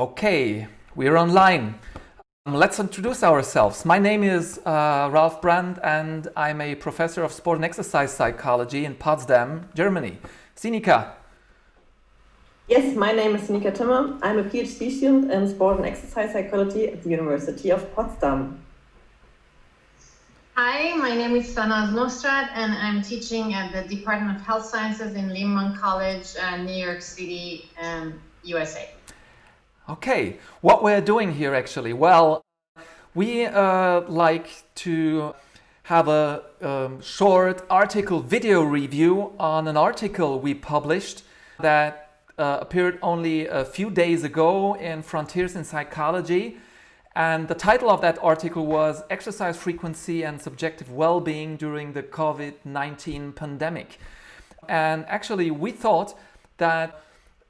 Okay, we're online. Let's introduce ourselves. My name is Ralf Brandt and I'm a professor of sport and exercise psychology in Potsdam, Germany. Sinika. Yes, my name is Sinika Timme. I'm a PhD student in sport and exercise psychology at the University of Potsdam. Hi, my name is Timme Nosrat and I'm teaching at the Department of Health Sciences in Lehman College, New York City, USA. Okay, what we're doing here actually, well, we like to have a short article video review on an article we published that appeared only a few days ago in Frontiers in Psychology. And the title of that article was Exercise Frequency and Subjective Well-Being During the COVID-19 Pandemic. And actually we thought that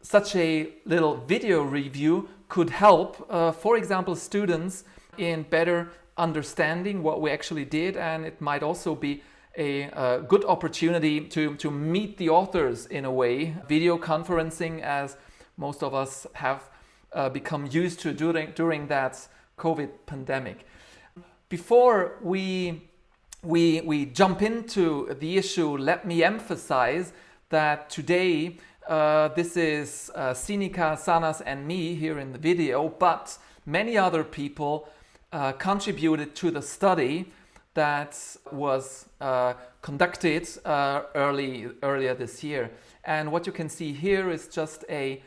such a little video review could help, for example, students in better understanding what we actually did, and it might also be a good opportunity to meet the authors in a way. Video conferencing, as most of us have become used to during that COVID pandemic. Before we jump into the issue, let me emphasize that today this is Sinika, Sanas and me here in the video, but many other people contributed to the study that was conducted earlier this year. And what you can see here is just a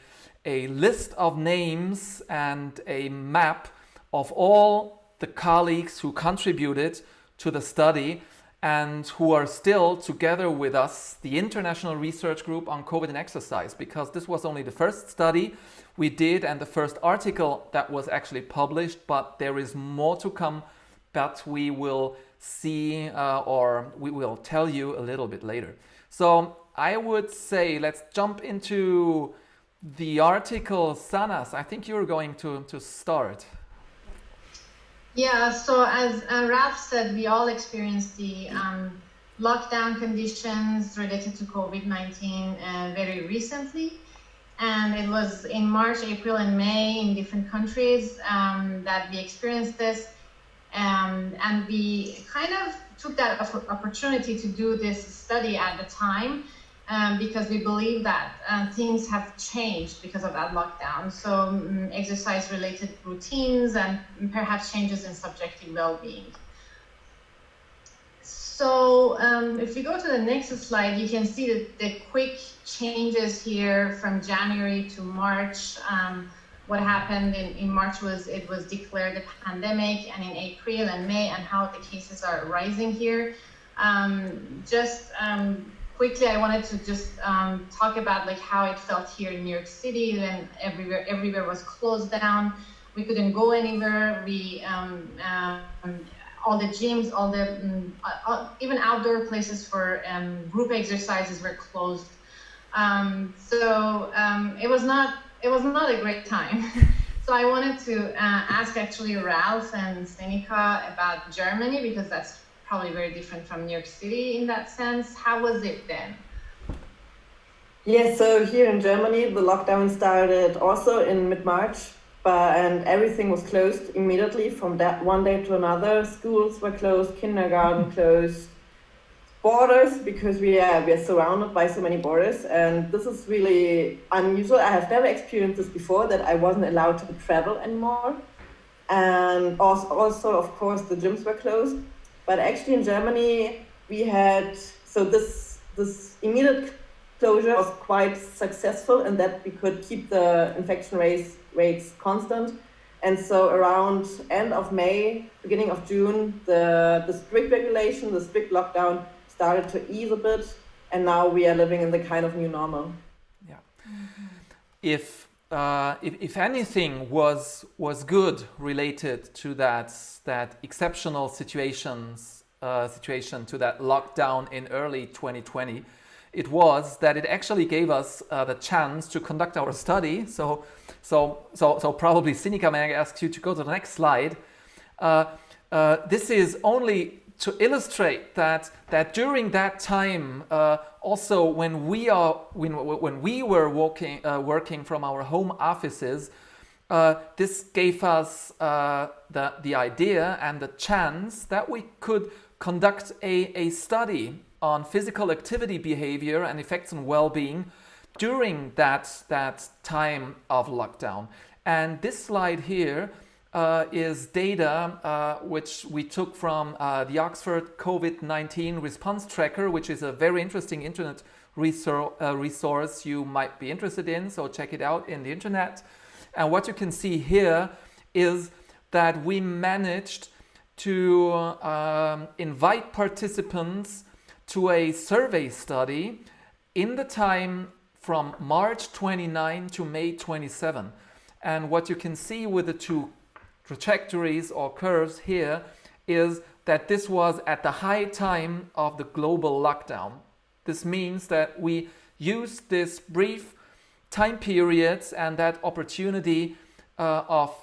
list of names and a map of all the colleagues who contributed to the study and who are still together with us, the International Research Group on COVID and Exercise, because this was only the first study we did and the first article that was actually published, but there is more to come that we will see or we will tell you a little bit later. So I would say let's jump into the article. Sanas, I think you're going to start. Yeah, so as Ralf said, we all experienced the lockdown conditions related to COVID-19 very recently. And it was in March, April, and May in different countries that we experienced this. And we kind of took that opportunity to do this study at the time because we believe that things have changed because of that lockdown. So exercise-related routines and perhaps changes in subjective well-being. So if we go to the next slide, you can see the quick changes here from January to March. What happened in March was it was declared a pandemic, and in April and May, and how the cases are rising here. Quickly, I wanted to just talk about like how it felt here in New York City when everywhere was closed down. We couldn't go anywhere. We all the gyms, all the even outdoor places for group exercises were closed. It was not a great time. So I wanted to ask actually Ralf and Sinika about Germany, because that's probably very different from New York City in that sense. How was it then? Yes, so here in Germany, the lockdown started also in mid-March, and everything was closed immediately from that one day to another. Schools were closed, kindergarten closed, borders, because we are surrounded by so many borders, and this is really unusual. I have never experienced this before, that I wasn't allowed to travel anymore. And also of course, the gyms were closed. But actually in Germany, we had, so this immediate closure was quite successful in that we could keep the infection rates constant. And so around end of May, beginning of June, the strict regulation, the strict lockdown started to ease a bit. And now we are living in the kind of new normal. Yeah. If anything was good related to that exceptional situation to that lockdown in early 2020, it was that it actually gave us the chance to conduct our study. So probably Sinika, may I ask you to go to the next slide? This is only to illustrate that during that time, also when we were working from our home offices, this gave us the idea and the chance that we could conduct a study on physical activity behavior and effects on well-being during that time of lockdown. And this slide here is data which we took from the Oxford COVID-19 response tracker, which is a very interesting internet resource you might be interested in, so check it out in the internet. And what you can see here is that we managed to invite participants to a survey study in the time from March 29 to May 27. And what you can see with the two trajectories or curves here is that this was at the high time of the global lockdown. This means that we used this brief time periods and that opportunity of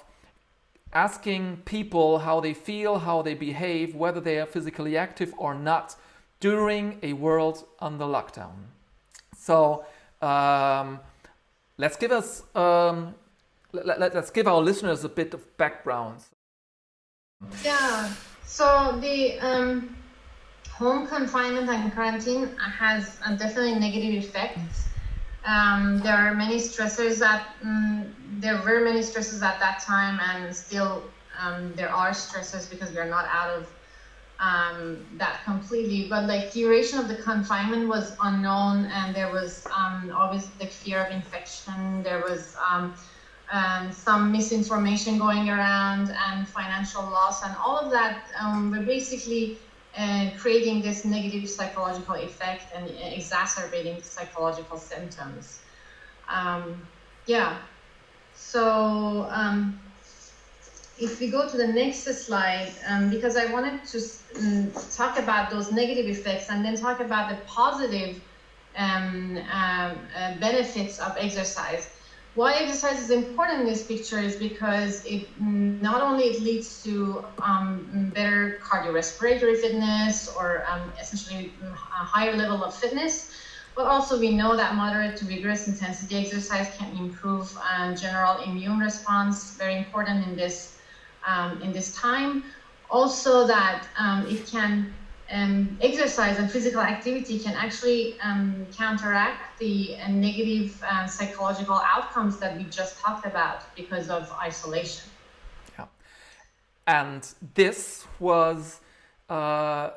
asking people how they feel, how they behave, whether they are physically active or not during a world under lockdown. So let's give our listeners a bit of background. Yeah, so the home confinement and quarantine has definitely negative effects. There are many stressors there were many stresses at that time, and still there are stresses because we are not out of that completely. But like duration of the confinement was unknown, and there was always the fear of infection. There was some misinformation going around, and financial loss, and all of that were basically creating this negative psychological effect and exacerbating psychological symptoms. So if we go to the next slide, because I wanted to talk about those negative effects and then talk about the positive benefits of exercise. Why exercise is important in this picture is because it not only it leads to better cardiorespiratory fitness or essentially a higher level of fitness, but also we know that moderate to vigorous intensity exercise can improve general immune response, very important in this time. Also that it can exercise and physical activity can actually counteract the negative psychological outcomes that we just talked about because of isolation. Yeah, and this was a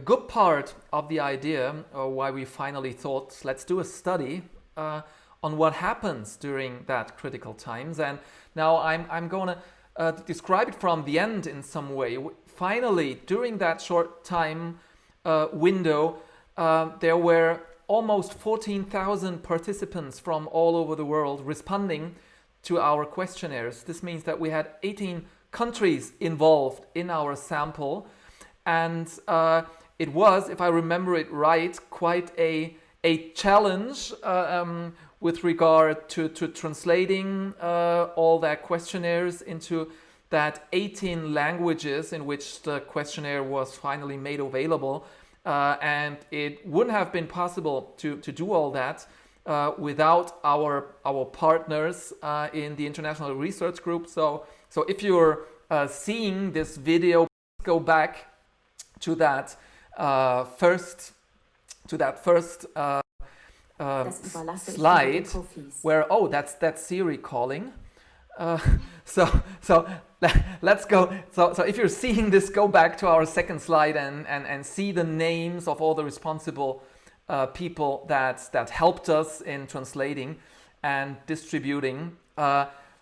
good part of the idea why we finally thought, let's do a study on what happens during that critical times. And now I'm going to describe it from the end in some way. Finally, during that short time window, there were almost 14,000 participants from all over the world responding to our questionnaires. This means that we had 18 countries involved in our sample, and it was, if I remember it right, quite a challenge with regard to translating all that questionnaires into that 18 languages in which the questionnaire was finally made available. And it wouldn't have been possible to do all that without our partners in the International Research Group. So if you're seeing this video, go back to that first slide where, oh, that's Siri calling. So let's go. So if you're seeing this, go back to our second slide and see the names of all the responsible people that helped us in translating and distributing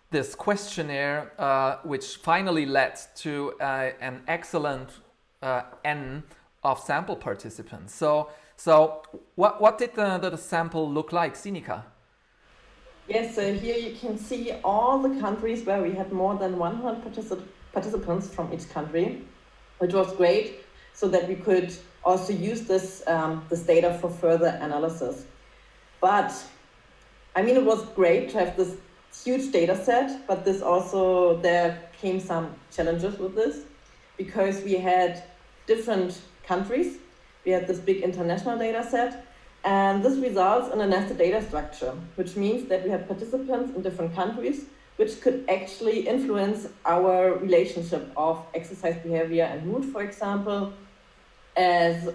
this questionnaire, which finally led to an excellent N of sample participants. So what did the sample look like, Sinika? Yes, so here you can see all the countries where we had more than 100 participants from each country, which was great, so that we could also use this data for further analysis. But I mean, it was great to have this huge data set, but there came some challenges with this, because we had different countries. We had this big international data set, and this results in a nested data structure, which means that we had participants in different countries which could actually influence our relationship of exercise behavior and mood, for example. As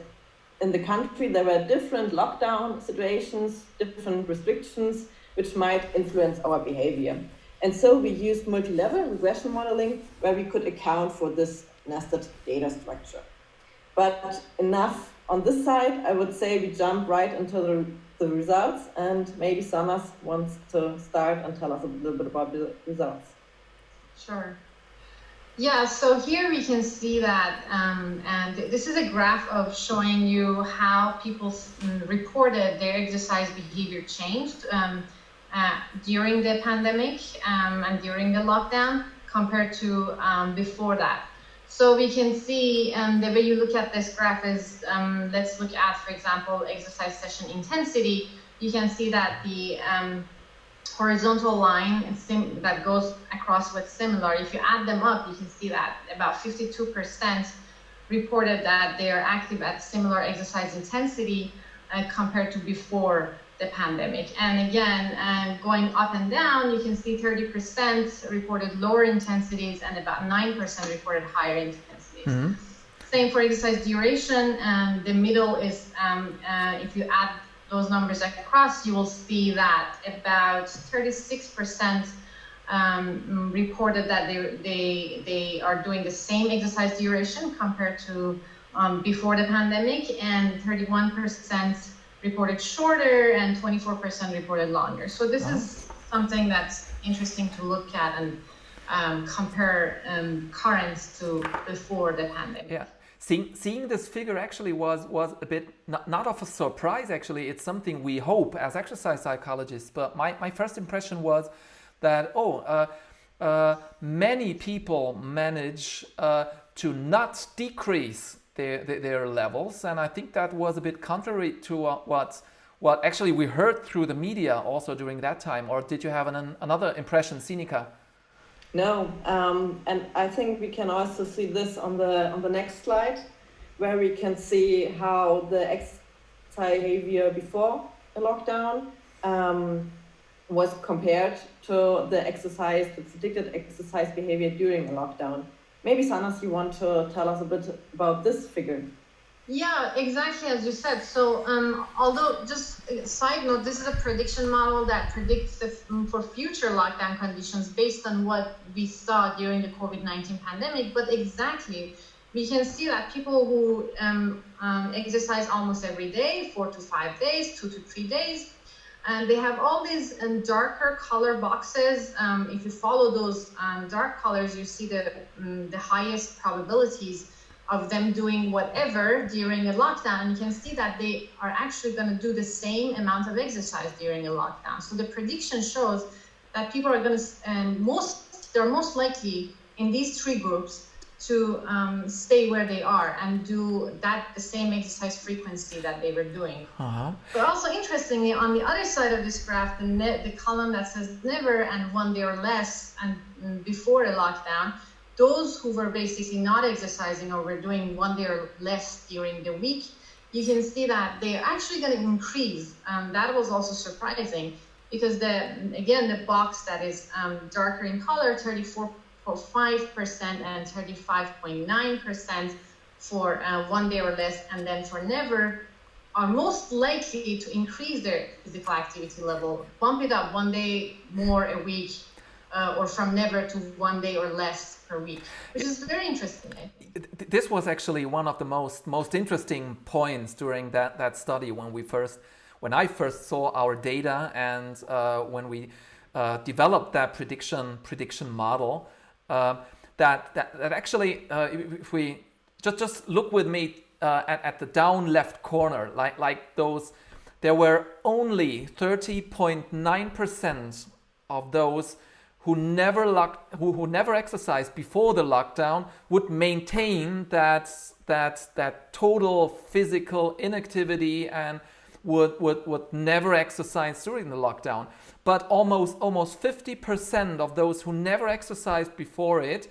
in the country, there were different lockdown situations, different restrictions, which might influence our behavior. And so we used multi-level regression modeling, where we could account for this nested data structure. But enough on this side. I would say we jump right into the results, and maybe Sanas wants to start and tell us a little bit about the results. Sure. Yeah, so here we can see that, and this is a graph of showing you how people reported their exercise behavior changed during the pandemic and during the lockdown compared to before that. So we can see the way you look at this graph is, let's look at, for example, exercise session intensity. You can see that the horizontal line that goes across what's similar, if you add them up, you can see that about 52% reported that they are active at similar exercise intensity compared to before the pandemic. And again, going up and down, you can see 30% reported lower intensities and about 9% reported higher intensities. Mm-hmm. Same for exercise duration, and the middle is, if you add those numbers across, you will see that about 36% reported that they are doing the same exercise duration compared to before the pandemic, and 31% reported shorter and 24% reported longer. So this is something that's interesting to look at and compare currents to before the pandemic. Yeah. Seeing this figure actually was a bit not of a surprise. Actually, it's something we hope as exercise psychologists. But my first impression was that many people manage to not decrease their levels, and I think that was a bit contrary to what actually we heard through the media also during that time. Or did you have another impression, Sinika? No, and I think we can also see this on the next slide, where we can see how the exercise behavior before the lockdown was compared to the predicted exercise behavior during a lockdown. Maybe, Sanas, you want to tell us a bit about this figure? Yeah, exactly as you said. So, although, just a side note, this is a prediction model that predicts for future lockdown conditions based on what we saw during the COVID-19 pandemic. But exactly, we can see that people who exercise almost every day, 4 to 5 days, 2 to 3 days, and they have all these darker color boxes. If you follow those dark colors, you see the highest probabilities of them doing whatever during a lockdown. You can see that they are actually going to do the same amount of exercise during a lockdown. So the prediction shows that people are going to, they're most likely in these three groups to stay where they are and do the same exercise frequency that they were doing. Uh-huh. But also interestingly, on the other side of this graph, the column that says never and 1 day or less and before a lockdown, those who were basically not exercising or were doing 1 day or less during the week, you can see that they're actually going to increase. That was also surprising because the box that is darker in color, 34.5% and 35.9% for 1 day or less, and then for never, are most likely to increase their physical activity level, bump it up 1 day more a week, or from never to 1 day or less per week, which is very interesting. This was actually one of the most interesting points during that study when I first saw our data, and when we developed that prediction model. That actually, if we just look with me at the down left corner, like those, there were only 30.9% of those who never exercised before the lockdown would maintain that total physical inactivity and would never exercise during the lockdown. But almost 50% of those who never exercised before it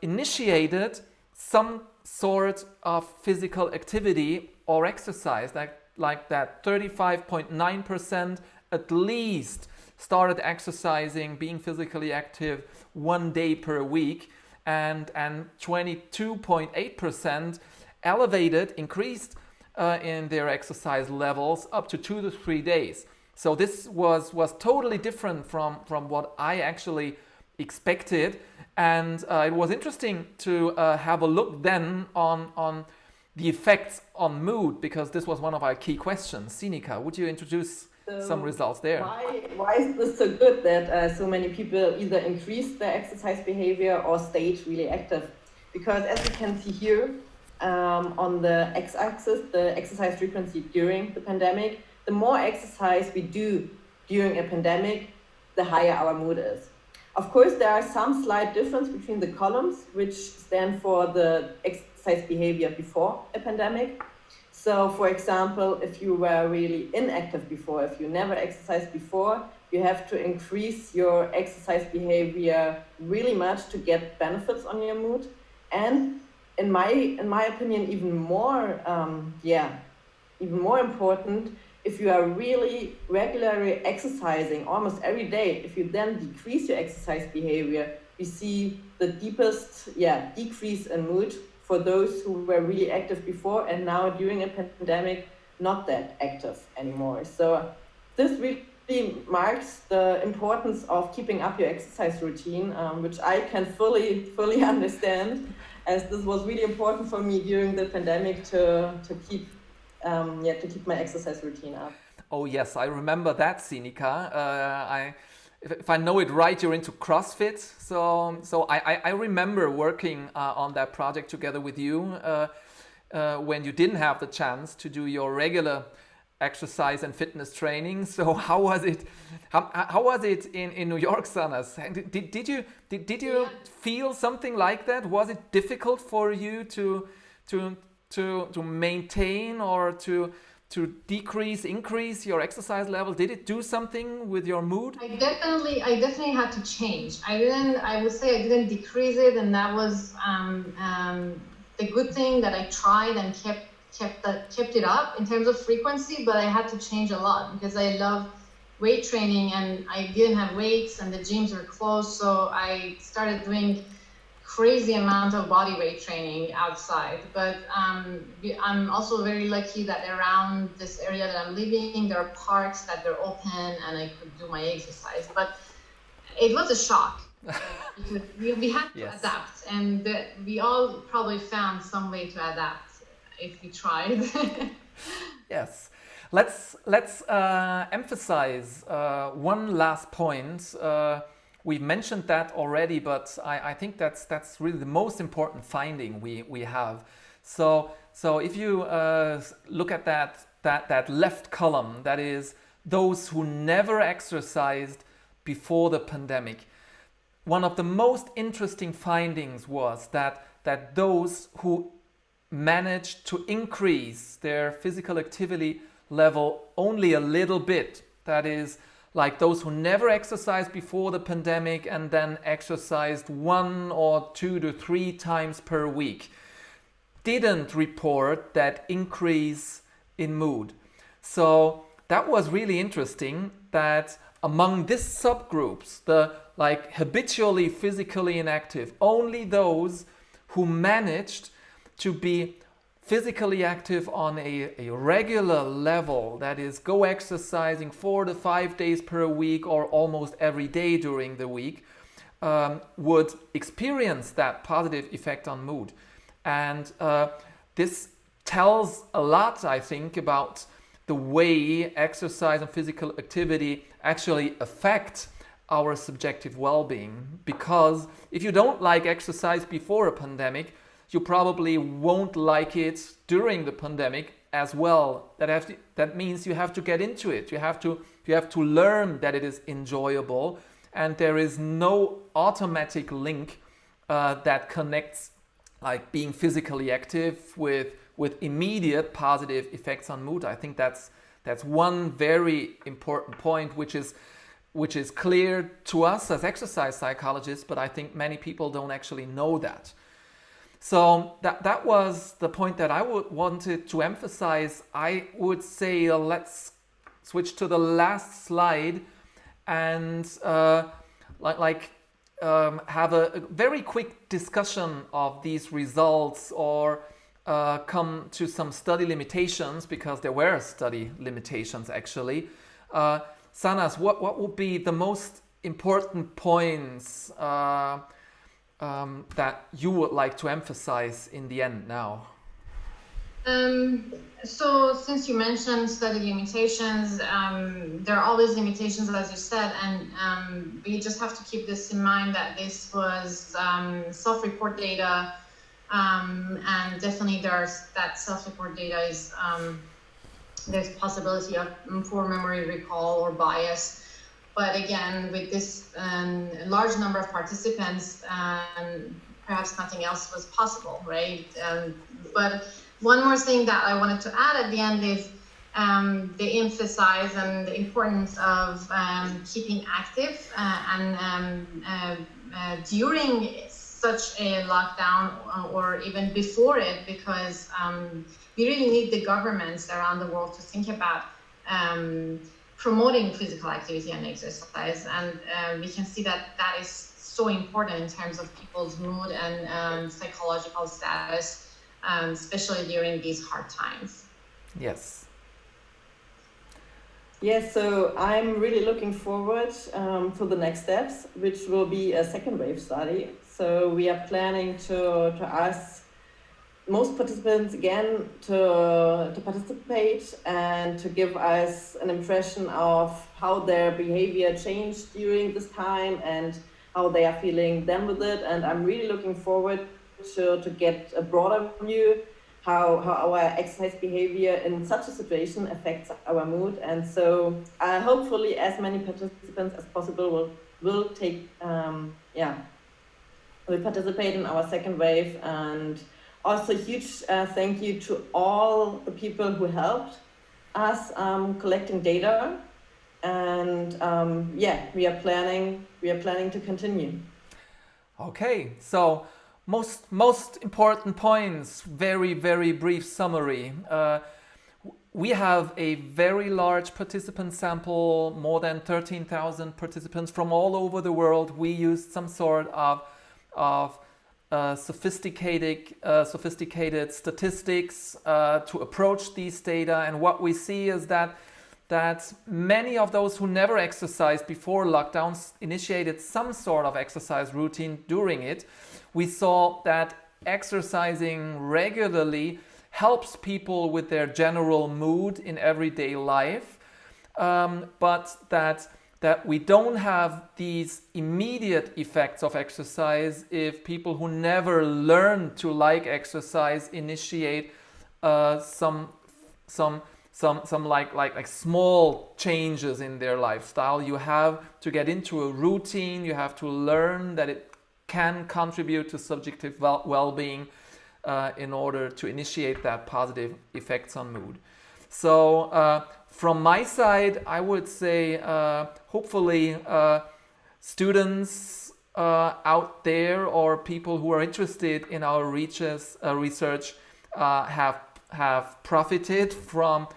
initiated some sort of physical activity or exercise, like that 35.9% at least started exercising, being physically active 1 day per week, and 22.8% increased in their exercise levels up to 2 to 3 days. So this was totally different from what I actually expected, and it was interesting to have a look then on the effects on mood, because this was one of our key questions. Sinika, would you introduce some results there? Why is this so good that so many people either increased their exercise behavior or stayed really active? Because as you can see here, on the x-axis, the exercise frequency during the pandemic, the more exercise we do during a pandemic, the higher our mood is. Of course, there are some slight difference between the columns, which stand for the exercise behavior before a pandemic. So, for example, if you were really inactive before, if you never exercised before, you have to increase your exercise behavior really much to get benefits on your mood. And in my opinion, even more important, if you are really regularly exercising almost every day, if you then decrease your exercise behavior, we see the deepest decrease in mood for those who were really active before and now during a pandemic not that active anymore. So this really marks the importance of keeping up your exercise routine, which I can fully understand, as this was really important for me during the pandemic to keep my exercise routine up. Oh yes, I remember that, Sinika. If I know it right, you're into CrossFit. So I remember working on that project together with you when you didn't have the chance to do your regular exercise and fitness training. So how was it? How was it in New York, Sanas? Did you feel something like that? Was it difficult for you to maintain or to increase your exercise level? Did it do something with your mood? I definitely had to change. I would say I didn't decrease it, and that was the good thing, that I tried and kept it up in terms of frequency, but I had to change a lot because I love weight training and I didn't have weights and the gyms were closed, so I started doing crazy amount of body weight training outside. But I'm also very lucky that around this area that I'm living, there are parks that they're open and I could do my exercise. But it was a shock because we had to adapt, and we all probably found some way to adapt if we tried. Yes. Let's emphasize one last point. We've mentioned that already, but I think that's really the most important finding we have. So if you look at that left column, that is those who never exercised before the pandemic, one of the most interesting findings was that those who managed to increase their physical activity level only a little bit, that is, like those who never exercised before the pandemic and then exercised 1 or 2 to 3 times per week, didn't report that increase in mood. So that was really interesting, that among these subgroups, the habitually physically inactive, only those who managed to be physically active on a regular level, that is, go exercising 4 to 5 days per week or almost every day during the week, would experience that positive effect on mood. And this tells a lot, I think, about the way exercise and physical activity actually affect our subjective well-being. Because if you don't like exercise before a pandemic, you probably won't like it during the pandemic as well. That means you have to get into it. You have to learn that it is enjoyable, and there is no automatic link that connects like being physically active with immediate positive effects on mood. I think that's one very important point, which is clear to us as exercise psychologists, but I think many people don't actually know that. So that was the point that I wanted to emphasize. I would say let's switch to the last slide and have a very quick discussion of these results, or come to some study limitations, because there were study limitations actually. Sanas, what would be the most important points that you would like to emphasize in the end now? So since you mentioned study limitations, there are always limitations, as you said, and we just have to keep this in mind that this was self-report data, and definitely that self-report data is there's possibility of poor memory recall or bias. But again, with this large number of participants, perhaps nothing else was possible, right? But one more thing that I wanted to add at the end is they emphasize the importance of keeping active during such a lockdown, or even before it, because we really need the governments around the world to think about promoting physical activity and exercise, and we can see that that is so important in terms of people's mood and psychological status, especially during these hard times. Yes. Yes, so I'm really looking forward to the next steps, which will be a second wave study. So we are planning to ask most participants again to participate and to give us an impression of how their behavior changed during this time and how they are feeling then with it. And I'm really looking forward to get a broader view how our exercise behavior in such a situation affects our mood. And so hopefully as many participants as possible will participate in our second wave. And also huge thank you to all the people who helped us collecting data. And we are planning to continue. Okay, so most important points, very brief summary. We have a very large participant sample, more than 13,000 participants from all over the world. We used some sort of sophisticated statistics to approach these data, and what we see is that many of those who never exercised before lockdowns initiated some sort of exercise routine during it. We saw that exercising regularly helps people with their general mood in everyday life, but that we don't have these immediate effects of exercise if people who never learn to like exercise initiate some small changes in their lifestyle. You have to get into a routine. You have to learn that it can contribute to subjective well-being in order to initiate that positive effects on mood. So from my side, I would say hopefully students out there or people who are interested in our research have profited from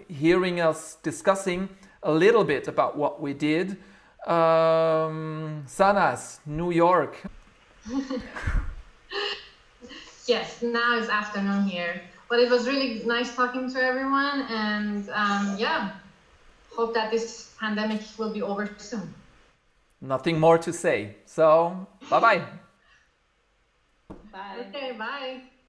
hearing us discussing a little bit about what we did. Sanas, New York. Yes, now it's afternoon here, but it was really nice talking to everyone, and hope that this pandemic will be over soon. Nothing more to say. So, bye-bye. Bye. Okay, bye.